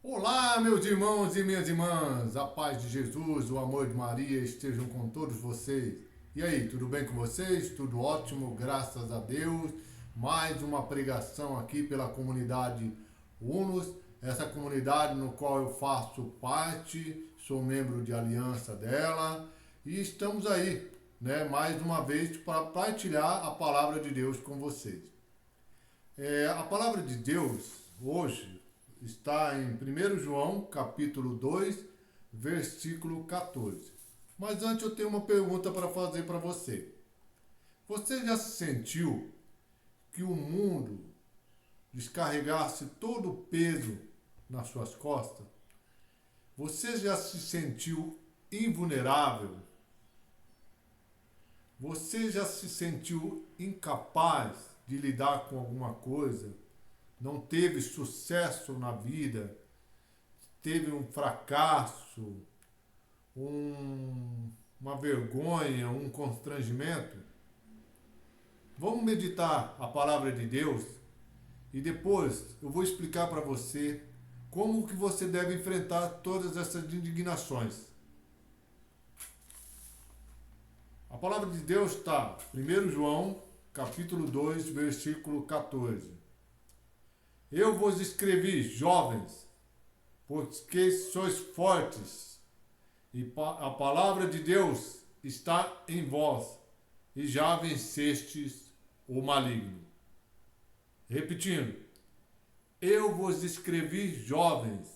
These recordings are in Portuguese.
Olá, meus irmãos e minhas irmãs, a paz de Jesus, o amor de Maria estejam com todos vocês. E aí, tudo bem com vocês? Tudo ótimo, graças a Deus. Mais uma pregação aqui pela comunidade UNOS, essa comunidade no qual eu faço parte, sou membro de aliança dela e estamos aí, mais uma vez para partilhar a palavra de Deus com vocês. A palavra de Deus hoje está em 1 João, capítulo 2, versículo 14. Mas antes eu tenho uma pergunta para fazer para você. Você já se sentiu que o mundo descarregasse todo o peso nas suas costas? Você já se sentiu invulnerável? Você já se sentiu incapaz de lidar com alguma coisa? Não teve sucesso na vida, teve um fracasso, uma vergonha, um constrangimento? Vamos meditar a palavra de Deus e depois eu vou explicar para você como que você deve enfrentar todas essas indignações. A palavra de Deus está em 1 João, capítulo 2, versículo 14. Eu vos escrevi, jovens, porque sois fortes, e a palavra de Deus está em vós, e já vencestes o maligno. Repetindo, eu vos escrevi, jovens,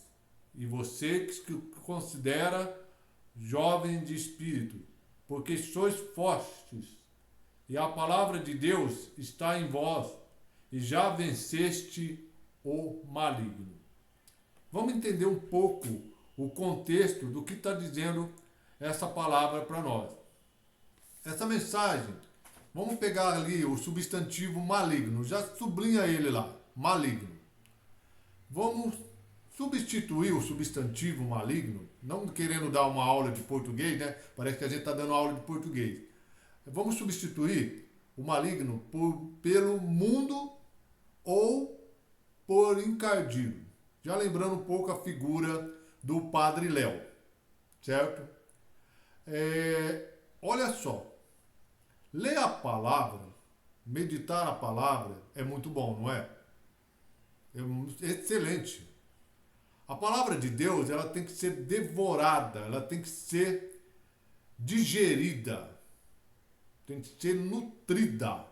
e você que considera jovem de espírito, porque sois fortes, e a palavra de Deus está em vós, e já venceste o maligno. Vamos entender um pouco o contexto do que está dizendo essa palavra para nós. Essa mensagem, vamos pegar ali o substantivo maligno, já sublinha ele lá, maligno. Vamos substituir o substantivo maligno, não querendo dar uma aula de português, né? Parece que a gente está dando aula de português. Vamos substituir o maligno pelo mundo ou por encardido. Já lembrando um pouco a figura do Padre Léo, certo? Olha só, ler a palavra, meditar a palavra é muito bom, não é? É excelente. A palavra de Deus, ela tem que ser devorada, ela tem que ser digerida, tem que ser nutrida.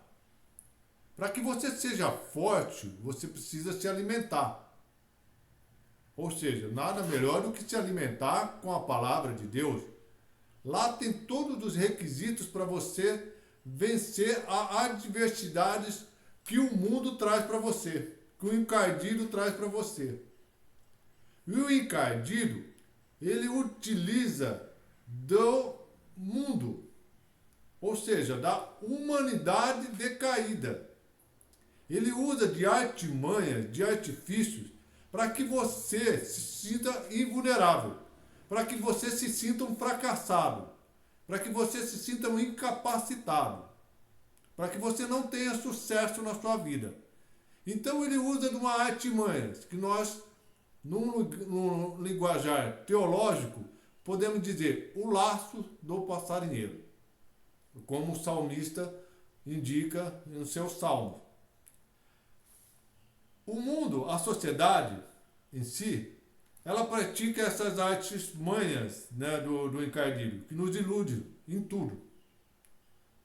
Para que você seja forte, você precisa se alimentar. Ou seja, nada melhor do que se alimentar com a palavra de Deus. Lá tem todos os requisitos para você vencer as adversidades que o mundo traz para você, que o encardido traz para você. E o encardido, ele utiliza do mundo, ou seja, da humanidade decaída. Ele usa de artimanhas, de artifícios, para que você se sinta invulnerável, para que você se sinta um fracassado, para que você se sinta um incapacitado, para que você não tenha sucesso na sua vida. Então ele usa de uma artimanha, que nós, num linguajar teológico, podemos dizer o laço do passarinheiro, como o salmista indica no seu salmo. O mundo, a sociedade em si, ela pratica essas artes manhas, do encardido, que nos ilude em tudo.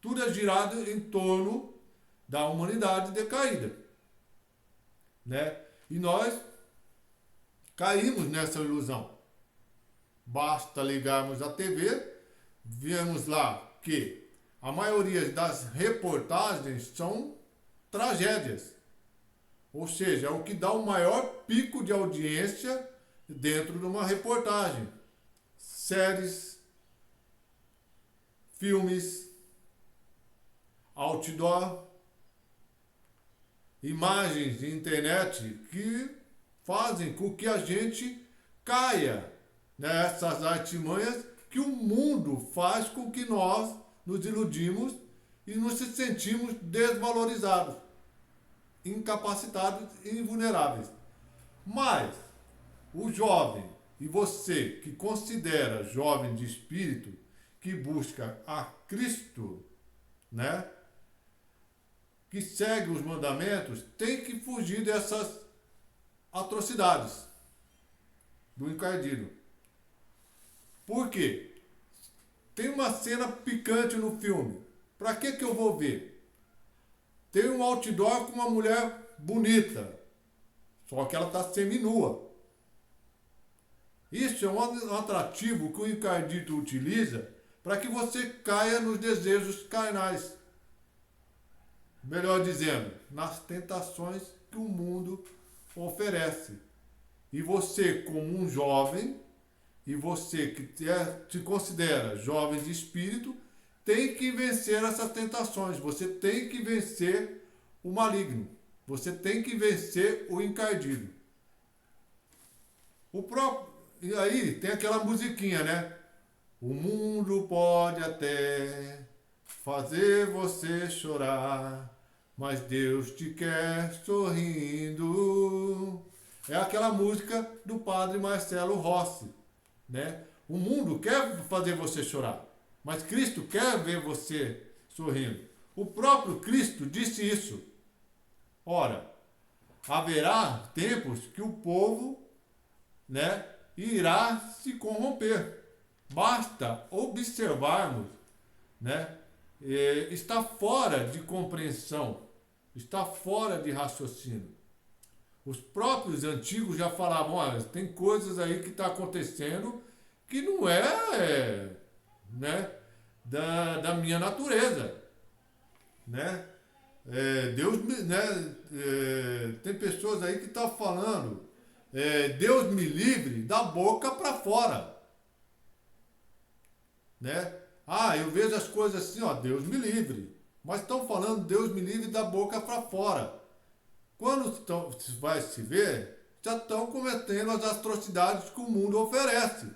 Tudo é girado em torno da humanidade decaída. E nós caímos nessa ilusão. Basta ligarmos a TV, vemos lá que a maioria das reportagens são tragédias. Ou seja, é o que dá o maior pico de audiência dentro de uma reportagem. Séries, filmes, outdoor, imagens de internet que fazem com que a gente caia nessas artimanhas que o mundo faz com que nós nos iludimos e nos sentimos desvalorizados, incapacitados e invulneráveis. Mas o jovem e você que considera jovem de espírito, que busca a Cristo, né? Que segue os mandamentos, tem que fugir dessas atrocidades do encardido. Por quê? Tem uma cena picante no filme. Pra que eu vou ver? Tem um outdoor com uma mulher bonita, só que ela está seminua. Isso é um atrativo que o encardido utiliza para que você caia nos desejos carnais. Melhor dizendo, nas tentações que o mundo oferece. E você, como um jovem, e você que se considera jovem de espírito, tem que vencer essas tentações. Você tem que vencer o maligno. Você tem que vencer o encardido. E aí tem aquela musiquinha, né? O mundo pode até fazer você chorar, mas Deus te quer sorrindo. É aquela música do padre Marcelo Rossi, né? O mundo quer fazer você chorar, mas Cristo quer ver você sorrindo. O próprio Cristo disse isso. Ora, haverá tempos que o povo, né, irá se corromper. Basta observarmos, né? Está fora de compreensão, está fora de raciocínio. Os próprios antigos já falavam, olha, tem coisas aí que está acontecendo que não é, né, da minha natureza, né? Deus, né, tem pessoas aí que estão falando, Deus me livre da boca para fora. Né? Eu vejo as coisas assim, ó, Deus me livre. Mas estão falando Deus me livre da boca para fora. Quando vai se ver, já estão cometendo as atrocidades que o mundo oferece.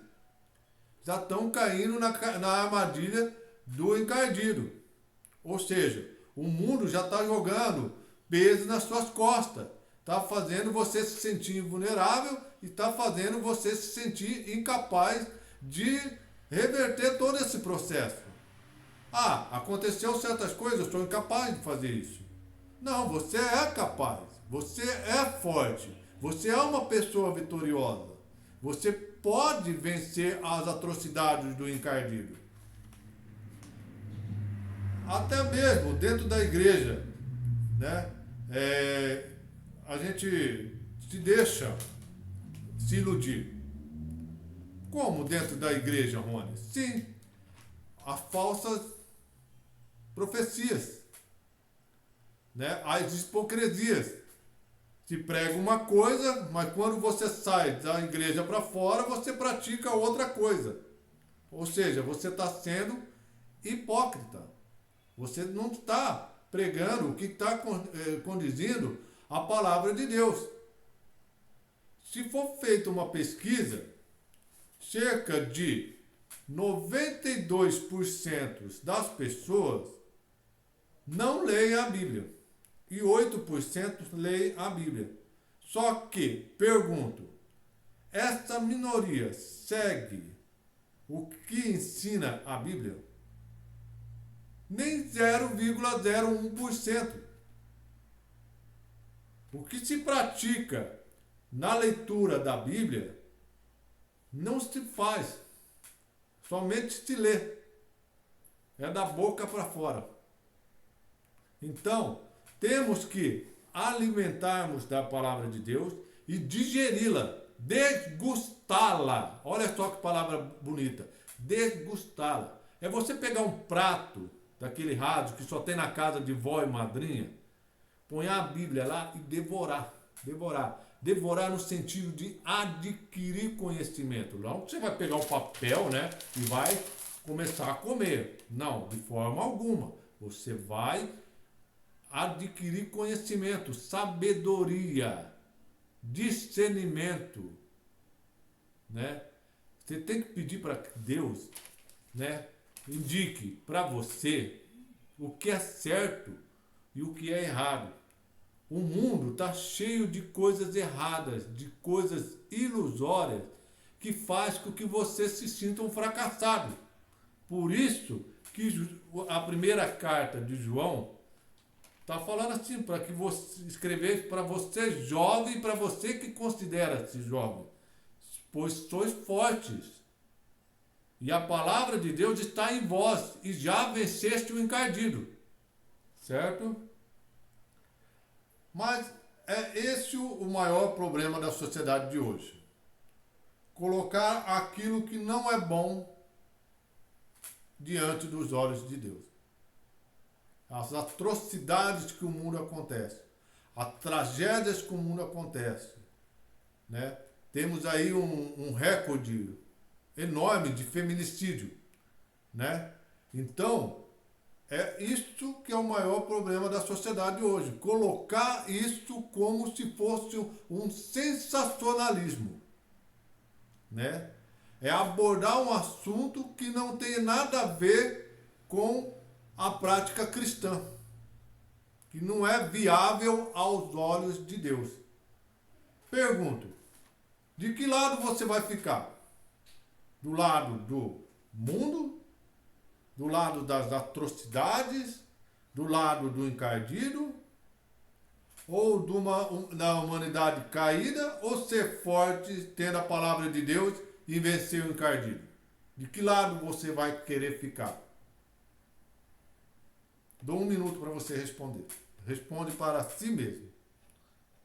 Já estão caindo na armadilha do encardido. Ou seja, o mundo já está jogando peso nas suas costas. Está fazendo você se sentir vulnerável e está fazendo você se sentir incapaz de reverter todo esse processo. Aconteceu certas coisas, eu sou incapaz de fazer isso. Não, você é capaz, você é forte, você é uma pessoa vitoriosa. Você pode vencer as atrocidades do encardido. Até mesmo dentro da igreja, né? A gente se deixa se iludir. Como dentro da igreja, Rony? Sim, as falsas profecias, né? As hipocrisias. Se prega uma coisa, mas quando você sai da igreja para fora, você pratica outra coisa. Ou seja, você está sendo hipócrita. Você não está pregando o que está conduzindo a palavra de Deus. Se for feita uma pesquisa, cerca de 92% das pessoas não leem a Bíblia e 8% leem a Bíblia. Só que, pergunto, essa minoria segue o que ensina a Bíblia? Nem 0,01%. O que se pratica na leitura da Bíblia não se faz, somente se lê. É da boca para fora. Então, temos que alimentarmos da palavra de Deus e digeri-la, degustá-la. Olha só que palavra bonita, degustá-la. É você pegar um prato daquele rádio que só tem na casa de vó e madrinha, põe a Bíblia lá e devorar. Devorar no sentido de adquirir conhecimento. Não você vai pegar o papel, né, e vai começar a comer. Não, de forma alguma. Você vai adquirir conhecimento, sabedoria, discernimento, né? Você tem que pedir para que Deus, né, indique para você o que é certo e o que é errado. O mundo está cheio de coisas erradas, de coisas ilusórias que faz com que você se sinta um fracassado. Por isso que a primeira carta de João está falando assim, para que você escrever para você jovem e para você que considera-se jovem, pois sois fortes. E a palavra de Deus está em vós e já venceste o encardido. Certo? Mas é esse o maior problema da sociedade de hoje. Colocar aquilo que não é bom diante dos olhos de Deus. As atrocidades que o mundo acontece, as tragédias que o mundo acontece, né? Temos aí um recorde enorme de feminicídio, né? Então, é isso que é o maior problema da sociedade hoje, colocar isso como se fosse um sensacionalismo, né? É abordar um assunto que não tem nada a ver com a prática cristã, que não é viável aos olhos de Deus. Pergunto, de que lado você vai ficar? Do lado do mundo? Do lado das atrocidades? Do lado do encardido? Ou da humanidade caída? Ou ser forte, tendo a palavra de Deus e vencer o encardido? De que lado você vai querer ficar? Dou 1 minuto para você responder. Responde para si mesmo,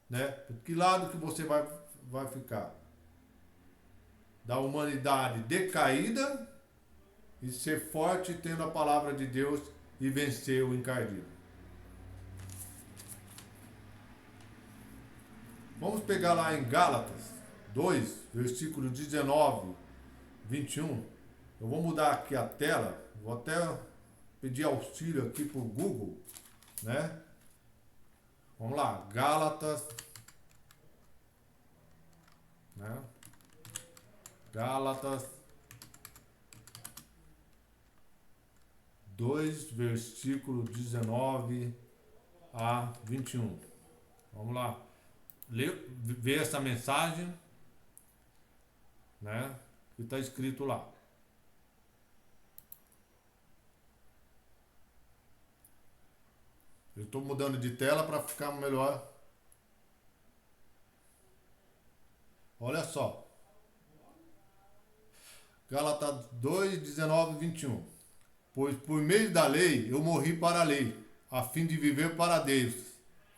né? De que lado que você vai ficar? Da humanidade decaída e ser forte tendo a palavra de Deus e vencer o encardido. Vamos pegar lá em Gálatas 2, versículo 19, 21. Eu vou mudar aqui a tela, vou até pedir auxílio aqui para o Google, né? Vamos lá, Gálatas, né? Gálatas 2, versículo 19 a 21. Vamos lá. Ver essa mensagem, né? Que está escrito lá. Eu estou mudando de tela para ficar melhor. Olha só. Gálatas 2, 19 e 21. Pois por meio da lei eu morri para a lei, a fim de viver para Deus.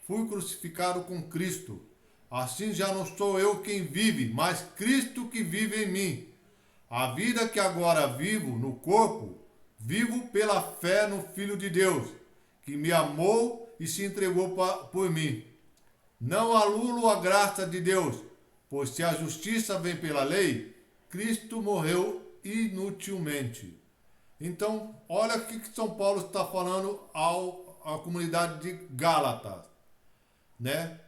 Fui crucificado com Cristo. Assim já não sou eu quem vive, mas Cristo que vive em mim. A vida que agora vivo no corpo, vivo pela fé no Filho de Deus, que me amou e se entregou por mim. Não anulo a graça de Deus, pois se a justiça vem pela lei, Cristo morreu inutilmente. Então, olha o que São Paulo está falando à comunidade de Gálatas, né?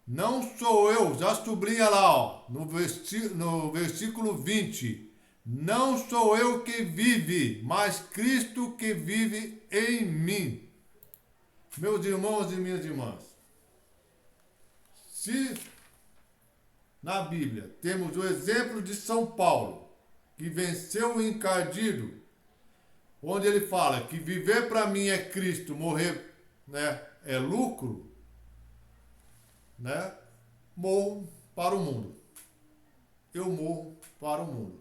Não sou eu, já sublinha lá, ó, no versículo 20. Não sou eu que vive, mas Cristo que vive em mim. Meus irmãos e minhas irmãs, se na Bíblia temos o exemplo de São Paulo, que venceu o encardido, onde ele fala que viver para mim é Cristo, morrer, né, é lucro, né? Morro para o mundo. Eu morro para o mundo.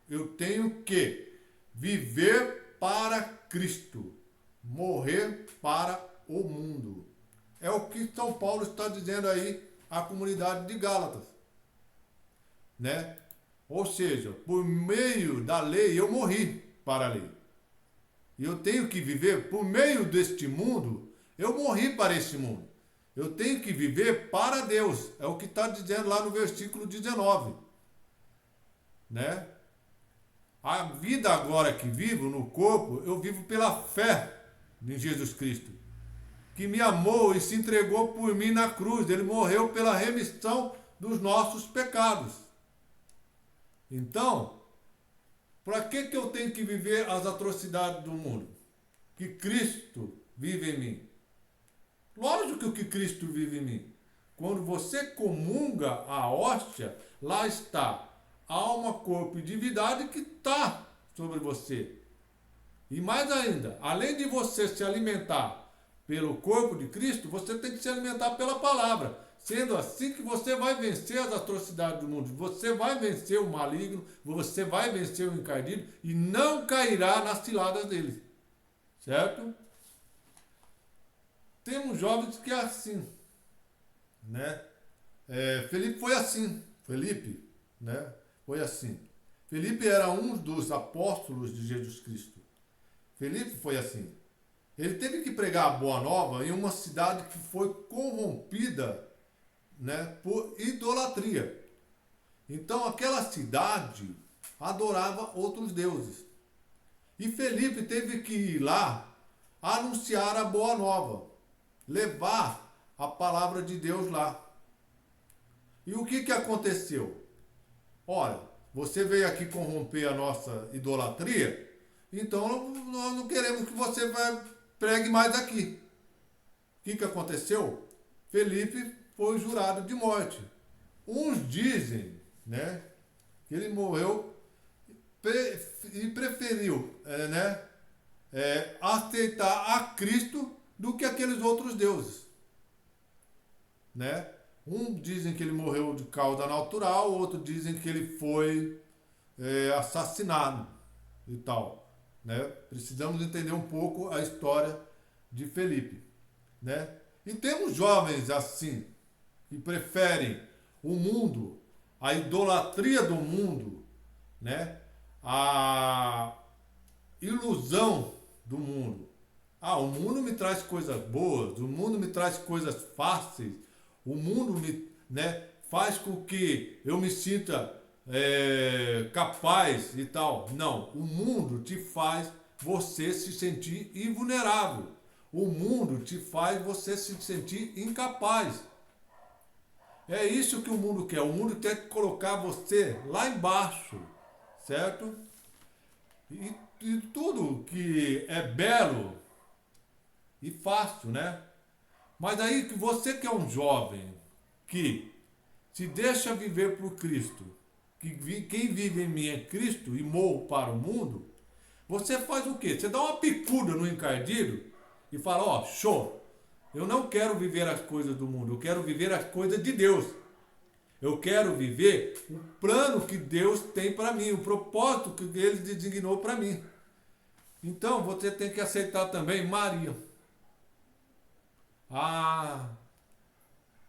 Eu tenho que viver para Cristo, morrer para o mundo. É o que São Paulo está dizendo aí à comunidade de Gálatas, né? Ou seja, por meio da lei eu morri para a lei. E eu tenho que viver por meio deste mundo, eu morri para esse mundo. Eu tenho que viver para Deus. É o que está dizendo lá no versículo 19. Né? A vida agora que vivo no corpo, eu vivo pela fé em Jesus Cristo, que me amou e se entregou por mim na cruz. Ele morreu pela remissão dos nossos pecados. Então, para que eu tenho que viver as atrocidades do mundo? Que Cristo vive em mim. Lógico que Cristo vive em mim. Quando você comunga a hóstia, lá está alma, corpo e divindade que está sobre você. E mais ainda, além de você se alimentar pelo corpo de Cristo, você tem que se alimentar pela palavra. Sendo assim que você vai vencer as atrocidades do mundo, você vai vencer o maligno, você vai vencer o encardido e não cairá nas ciladas dele. Certo? Temos jovens que é assim, né? Felipe foi assim. Felipe, né? Foi assim. Felipe era um dos apóstolos de Jesus Cristo. Felipe foi assim. Ele teve que pregar a boa nova em uma cidade que foi corrompida, né, por idolatria. Então aquela cidade adorava outros deuses. E Felipe teve que ir lá anunciar a boa nova, levar a palavra de Deus lá. E o que aconteceu? Olha, você veio aqui corromper a nossa idolatria, então nós não queremos que você pregue mais aqui. O que aconteceu? Felipe foi jurado de morte. Uns dizem, né, que ele morreu e preferiu, aceitar a Cristo do que aqueles outros deuses, né? Dizem que ele morreu de causa natural, outros dizem que ele foi assassinado e tal, né? Precisamos entender um pouco a história de Felipe, né? E temos jovens assim, que preferem o mundo, a idolatria do mundo, né? A ilusão do mundo. O mundo me traz coisas boas, o mundo me traz coisas fáceis, o mundo me, né, faz com que eu me sinta capaz e tal. Não, o mundo te faz você se sentir invulnerável. O mundo te faz você se sentir incapaz. É isso que o mundo quer. O mundo quer colocar você lá embaixo, certo? E tudo que é belo e fácil, né? Mas aí que você que é um jovem que se deixa viver por Cristo, quem vive em mim é Cristo e morro para o mundo, você faz o quê? Você dá uma picuda no encardido e fala, show, eu não quero viver as coisas do mundo, eu quero viver as coisas de Deus. Eu quero viver o plano que Deus tem para mim, o propósito que Ele designou para mim. Então você tem que aceitar também Maria.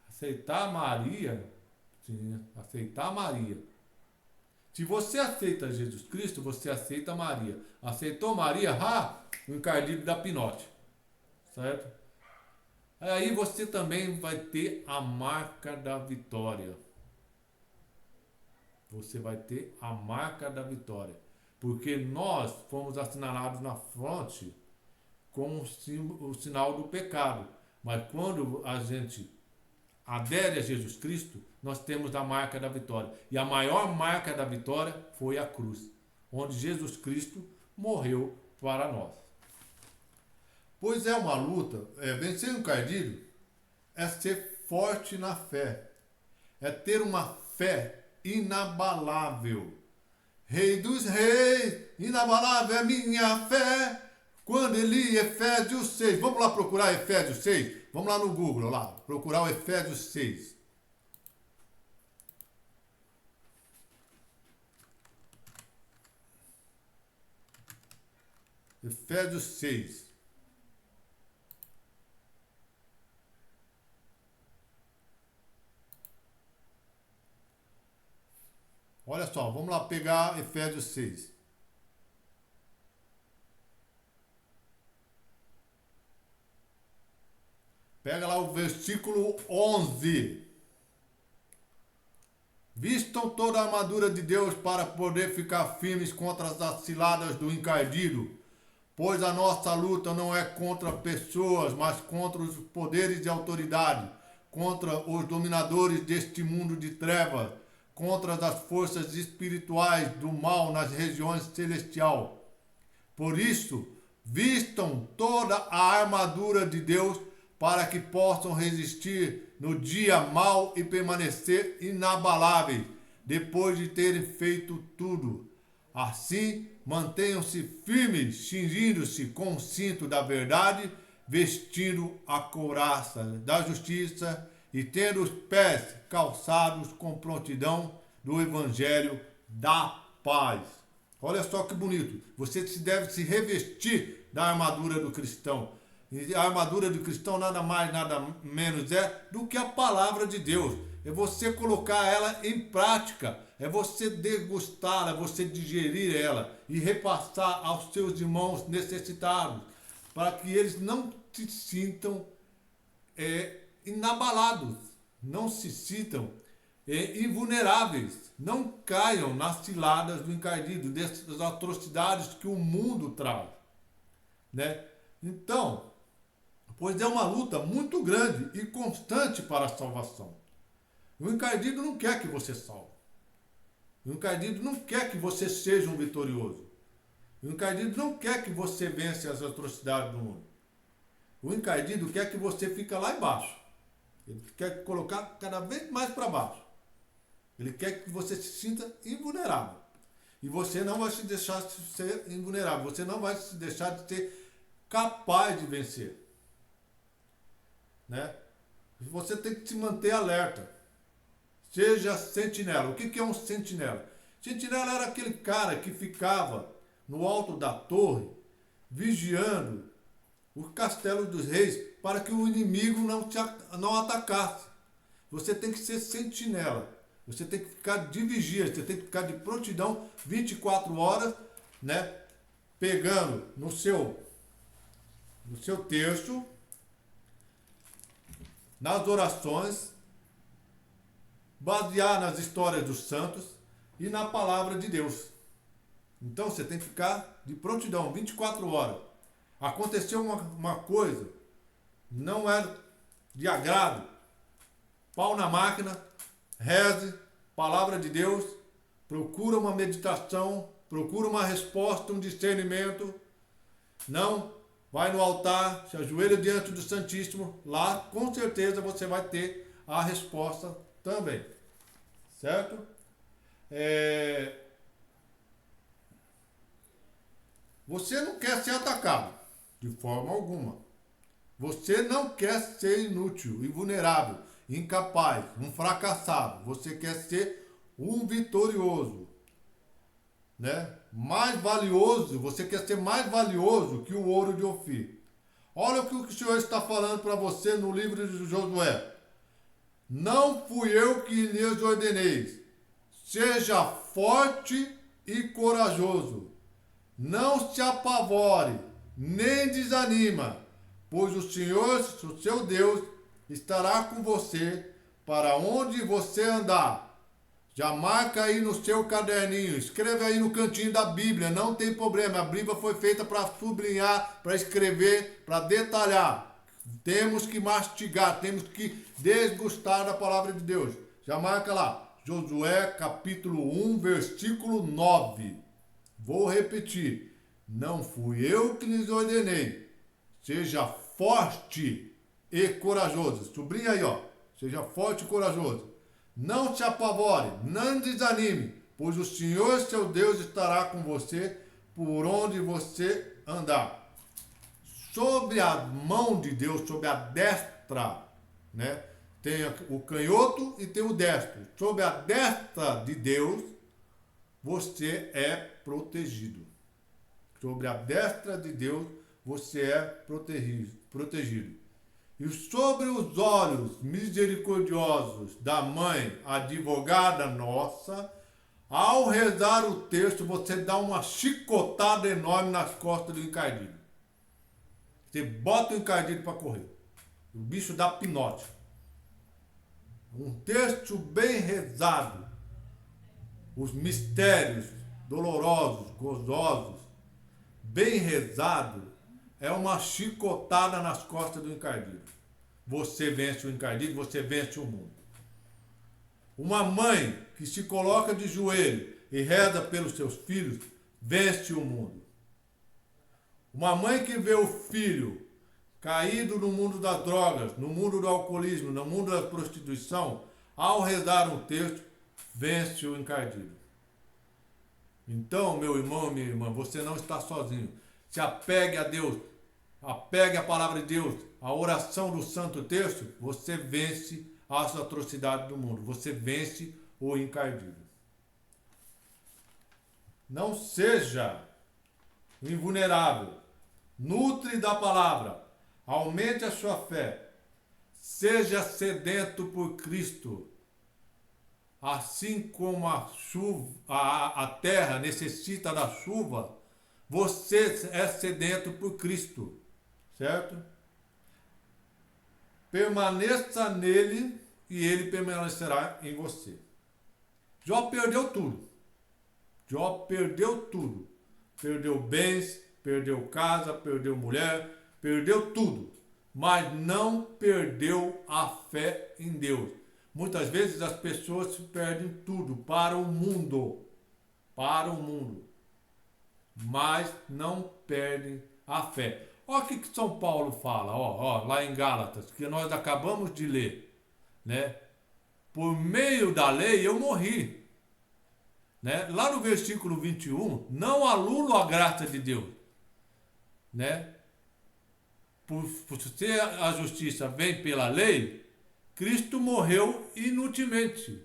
Aceitar Maria? Sim, aceitar Maria. Se você aceita Jesus Cristo, você aceita Maria. Aceitou Maria? O encardido da pinote. Certo? Aí você também vai ter a marca da vitória. Você vai ter a marca da vitória. Porque nós fomos assinalados na fronte com o sinal do pecado. Mas quando a gente adere a Jesus Cristo, nós temos a marca da vitória. E a maior marca da vitória foi a cruz, onde Jesus Cristo morreu para nós. Pois é uma luta, vencer o encardido é ser forte na fé, é ter uma fé inabalável. Rei dos reis, inabalável é minha fé. Quando ele lia Efésios 6, vamos lá procurar Efésios 6? Vamos lá no Google, lá, procurar o Efésios 6. Efésios 6. Olha só, vamos lá pegar Efésios 6. Pega lá o versículo 11. Vistam toda a armadura de Deus para poder ficar firmes contra as ciladas do encardido, pois a nossa luta não é contra pessoas, mas contra os poderes de autoridade, contra os dominadores deste mundo de trevas, contra as forças espirituais do mal nas regiões celestiais. Por isso, vistam toda a armadura de Deus para que possam resistir no dia mau e permanecer inabaláveis, depois de terem feito tudo. Assim, mantenham-se firmes, cingindo-se com o cinto da verdade, vestindo a couraça da justiça e tendo os pés calçados com prontidão do evangelho da paz. Olha só que bonito. Você deve se revestir da armadura do cristão. E a armadura do cristão nada mais, nada menos é do que a palavra de Deus. É você colocar ela em prática. É você degustá-la, é você digerir ela e repassar aos seus irmãos necessitados, para que eles não se sintam inabalados, não se sintam invulneráveis, não caiam nas ciladas do encardido, dessas atrocidades que o mundo traz, né? Então, pois é uma luta muito grande e constante para a salvação. O encardido não quer que você salve. O encardido não quer que você seja um vitorioso. O encardido não quer que você vença as atrocidades do mundo. O encardido quer que você fique lá embaixo. Ele quer colocar cada vez mais para baixo. Ele quer que você se sinta invulnerável. E você não vai se deixar de ser invulnerável. Você não vai se deixar de ser capaz de vencer. Né? Você tem que se manter alerta. Seja sentinela. O que é um sentinela? Sentinela era aquele cara que ficava no alto da torre, vigiando o castelo dos reis, para que o inimigo não atacasse. Você tem que ser sentinela. Você tem que ficar de vigia, você tem que ficar de prontidão 24 horas, né? Pegando no seu texto, nas orações, basear nas histórias dos santos e na palavra de Deus. Então você tem que ficar de prontidão 24 horas. Aconteceu uma coisa, não é de agrado, pau na máquina, reze, palavra de Deus, procura uma meditação, procura uma resposta, um discernimento. Não, vai no altar, se ajoelha diante do Santíssimo, lá com certeza você vai ter a resposta também, certo? Você não quer ser atacado, de forma alguma. Você não quer ser inútil, invulnerável, incapaz, um fracassado. Você quer ser um vitorioso, né? Mais valioso, você quer ser mais valioso que o ouro de Ofir. Olha o que o Senhor está falando para você no livro de Josué. Não fui eu que lhes ordenei. Seja forte e corajoso. Não se apavore, nem desanima, pois o Senhor, o seu Deus, estará com você para onde você andar. Já marca aí no seu caderninho, escreve aí no cantinho da Bíblia, não tem problema. A Bíblia foi feita para sublinhar, para escrever, para detalhar. Temos que mastigar, temos que desgustar da palavra de Deus. Já marca lá, Josué capítulo 1, versículo 9. Vou repetir, não fui eu que lhes ordenei. Seja forte e corajoso. Sublinha aí, ó. Seja forte e corajoso. Não se apavore, não desanime, pois o Senhor, seu Deus, estará com você por onde você andar. Sobre a mão de Deus, sobre a destra, né? Tem o canhoto e tem o destro. Sobre a destra de Deus, você é protegido. Sobre a destra de Deus, você é protegido. E sobre os olhos misericordiosos da mãe, advogada nossa, ao rezar o texto, você dá uma chicotada enorme nas costas do encardido. Você bota o encardido para correr. O bicho dá pinote. Um texto bem rezado. Os mistérios dolorosos, gozosos, bem rezado, é uma chicotada nas costas do encardido. Você vence o encardido, você vence o mundo. Uma mãe que se coloca de joelho e reza pelos seus filhos, vence o mundo. Uma mãe que vê o filho caído no mundo das drogas, no mundo do alcoolismo, no mundo da prostituição, ao rezar um texto, vence o encardido. Então, meu irmão, minha irmã, você não está sozinho. Se apegue a Deus, apegue à palavra de Deus, a oração do Santo Texto, você vence as atrocidades do mundo, você vence o encardido. Não seja invulnerável, nutre da palavra, aumente a sua fé, seja sedento por Cristo. Assim como a terra necessita da chuva, você é sedento por Cristo, certo? Permaneça nele e ele permanecerá em você. Jó perdeu tudo. Jó perdeu tudo. Perdeu bens, perdeu casa, perdeu mulher, perdeu tudo. Mas não perdeu a fé em Deus. Muitas vezes as pessoas perdem tudo para o mundo. Para o mundo. Mas não perdem a fé. Olha o que São Paulo fala, lá em Gálatas, que nós acabamos de ler, né? Por meio da lei eu morri, né? Lá no versículo 21, não anulo a graça de Deus, né? Por ser a justiça vem pela lei, Cristo morreu inutilmente,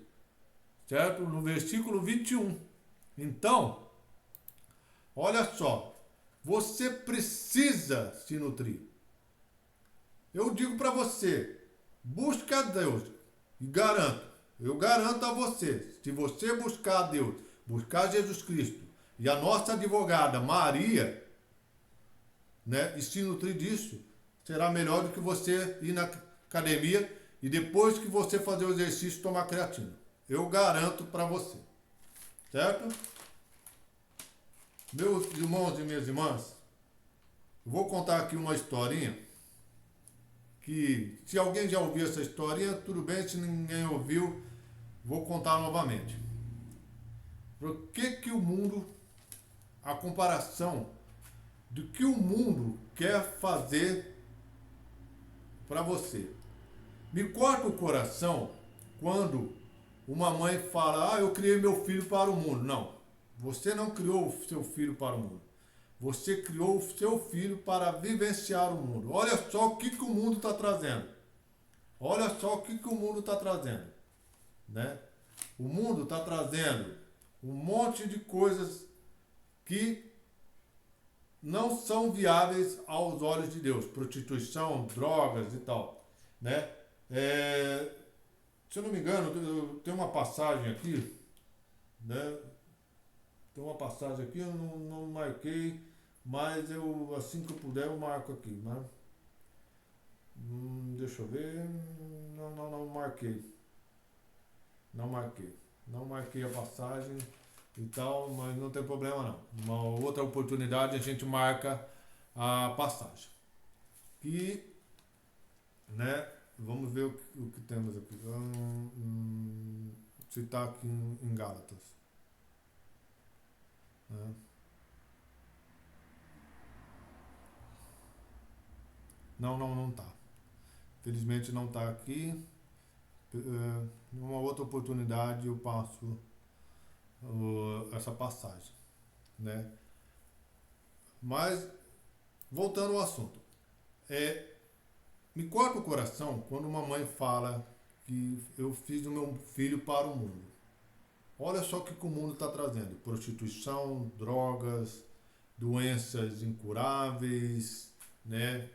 certo? No versículo 21. Então, olha só. Você precisa se nutrir. Eu digo para você, busque a Deus e eu garanto a você, se você buscar a Deus, buscar Jesus Cristo e a nossa advogada Maria, né, e se nutrir disso, será melhor do que você ir na academia e depois que você fazer o exercício tomar creatina. Eu garanto para você, certo? Meus irmãos e minhas irmãs, eu vou contar aqui uma historinha que, se alguém já ouviu essa historinha, tudo bem, se ninguém ouviu, vou contar novamente. Por que o mundo, a comparação do que o mundo quer fazer para você. Me corta o coração quando uma mãe fala, eu criei meu filho para o mundo. Não. Você não criou o seu filho para o mundo. Você criou o seu filho para vivenciar o mundo. Olha só o que o mundo está trazendo. Olha só o que o mundo está trazendo. Né? O mundo está trazendo um monte de coisas que não são viáveis aos olhos de Deus. Prostituição, drogas e tal. Né? Se eu não me engano, tem uma passagem aqui, né? Tem uma passagem aqui, eu não marquei, mas eu, assim que eu puder, eu marco aqui, né? Deixa eu ver. Não marquei. Não marquei a passagem e tal, mas não tem problema não. Uma outra oportunidade a gente marca a passagem. E, né, vamos ver o que temos aqui. Se está aqui em Gálatas. Não tá. Felizmente não tá aqui. Numa outra oportunidade eu passo essa passagem, né? Mas voltando ao assunto, me corta o coração quando uma mãe fala que eu fiz o meu filho para o mundo. Olha só o que o mundo está trazendo: prostituição, drogas, doenças incuráveis, né?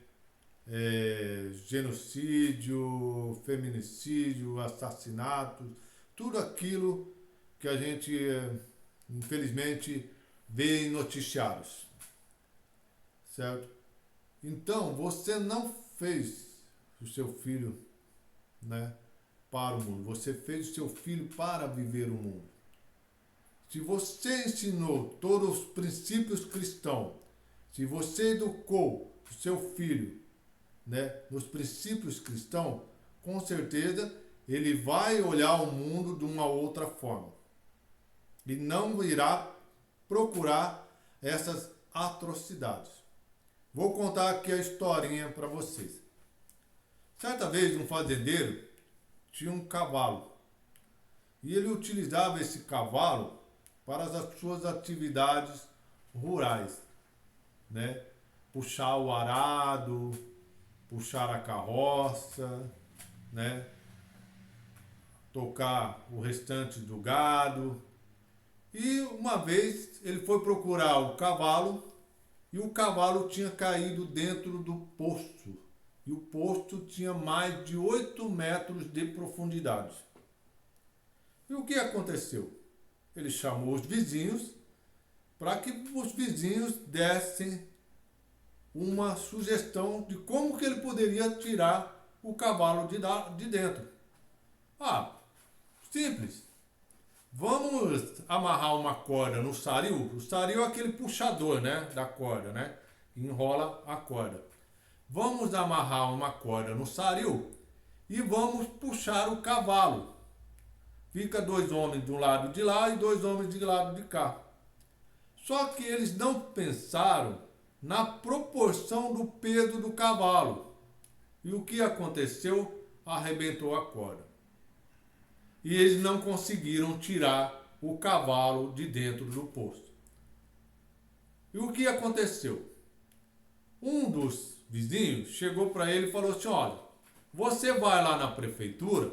Genocídio, feminicídio, assassinatos, tudo aquilo que a gente, infelizmente, vê em noticiários, certo? Então, você não fez o seu filho, né, para o mundo, você fez o seu filho para viver o mundo. Se você ensinou todos os princípios cristãos, se você educou o seu filho, né, nos princípios cristãos, com certeza ele vai olhar o mundo de uma outra forma. E não irá procurar essas atrocidades. Vou contar aqui a historinha para vocês. Certa vez um fazendeiro tinha um cavalo e ele utilizava esse cavalo para as suas atividades rurais, né? Puxar o arado, puxar a carroça, né? Tocar o restante do gado. E uma vez ele foi procurar o cavalo e o cavalo tinha caído dentro do poço. E o poço tinha mais de 8 metros de profundidade. E o que aconteceu? Ele chamou os vizinhos para que os vizinhos dessem uma sugestão de como que ele poderia tirar o cavalo de dentro. Ah, simples. Vamos amarrar uma corda no saril. O saril é aquele puxador, né, da corda, né? Enrola a corda. Vamos amarrar uma corda no saril e vamos puxar o cavalo. Fica 2 homens do lado de lá e 2 homens do lado de cá. Só que eles não pensaram na proporção do peso do cavalo. E o que aconteceu? Arrebentou a corda. E eles não conseguiram tirar o cavalo de dentro do poço. E o que aconteceu? Um dos vizinhos chegou para ele e falou assim: olha, você vai lá na prefeitura,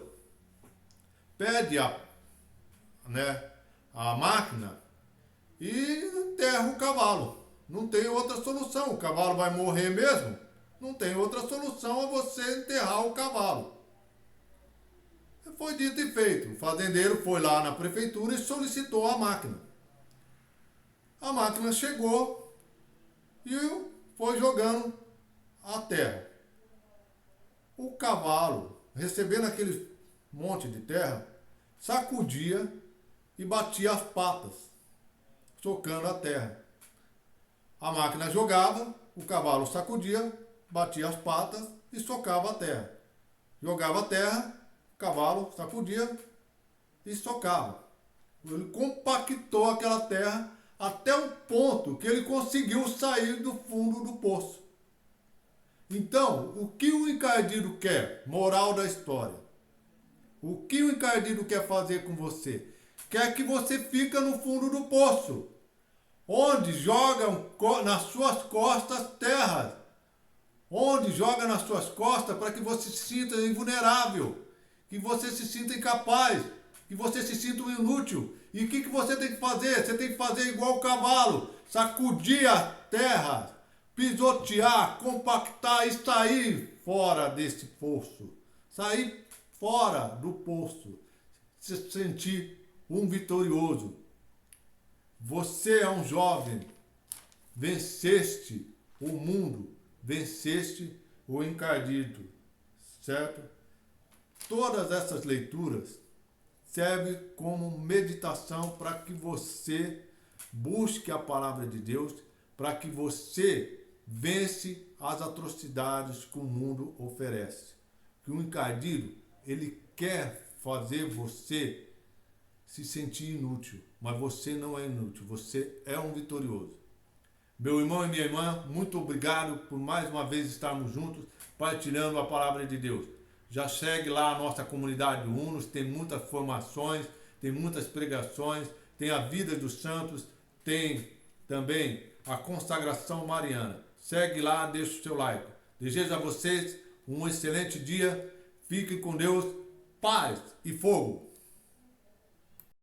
pede a máquina e enterra o cavalo. Não tem outra solução. O cavalo vai morrer mesmo. Não tem outra solução a você enterrar o cavalo. Foi dito e feito. O fazendeiro foi lá na prefeitura e solicitou a máquina. A máquina chegou e foi jogando a terra. O cavalo, recebendo aquele monte de terra, sacudia e batia as patas, socando a terra. A máquina jogava, o cavalo sacudia, batia as patas e socava a terra. Jogava a terra, o cavalo sacudia e socava. Ele compactou aquela terra até o ponto que ele conseguiu sair do fundo do poço. Então, o que o encardido quer? Moral da história. O que o encardido quer fazer com você? Quer que você fique no fundo do poço, onde jogam nas suas costas terras, onde joga nas suas costas para que você se sinta invulnerável, que você se sinta incapaz, que você se sinta inútil. E o que você tem que fazer? Você tem que fazer igual o cavalo, sacudir a terra, pisotear, compactar e sair fora desse poço. Sair fora do poço. Se sentir um vitorioso. Você é um jovem. Venceste o mundo. Venceste o encardido. Certo? Todas essas leituras servem como meditação para que você busque a palavra de Deus, para que você vence as atrocidades que o mundo oferece. Que o encardido, ele quer fazer você se sentir inútil, mas você não é inútil, você é um vitorioso. Meu irmão e minha irmã, muito obrigado por mais uma vez estarmos juntos, partilhando a palavra de Deus. Já segue lá a nossa comunidade Unos, tem muitas formações, tem muitas pregações, tem a vida dos santos, tem também a consagração mariana. Segue lá, deixa o seu like. Desejo a vocês um excelente dia, fiquem com Deus, paz e fogo.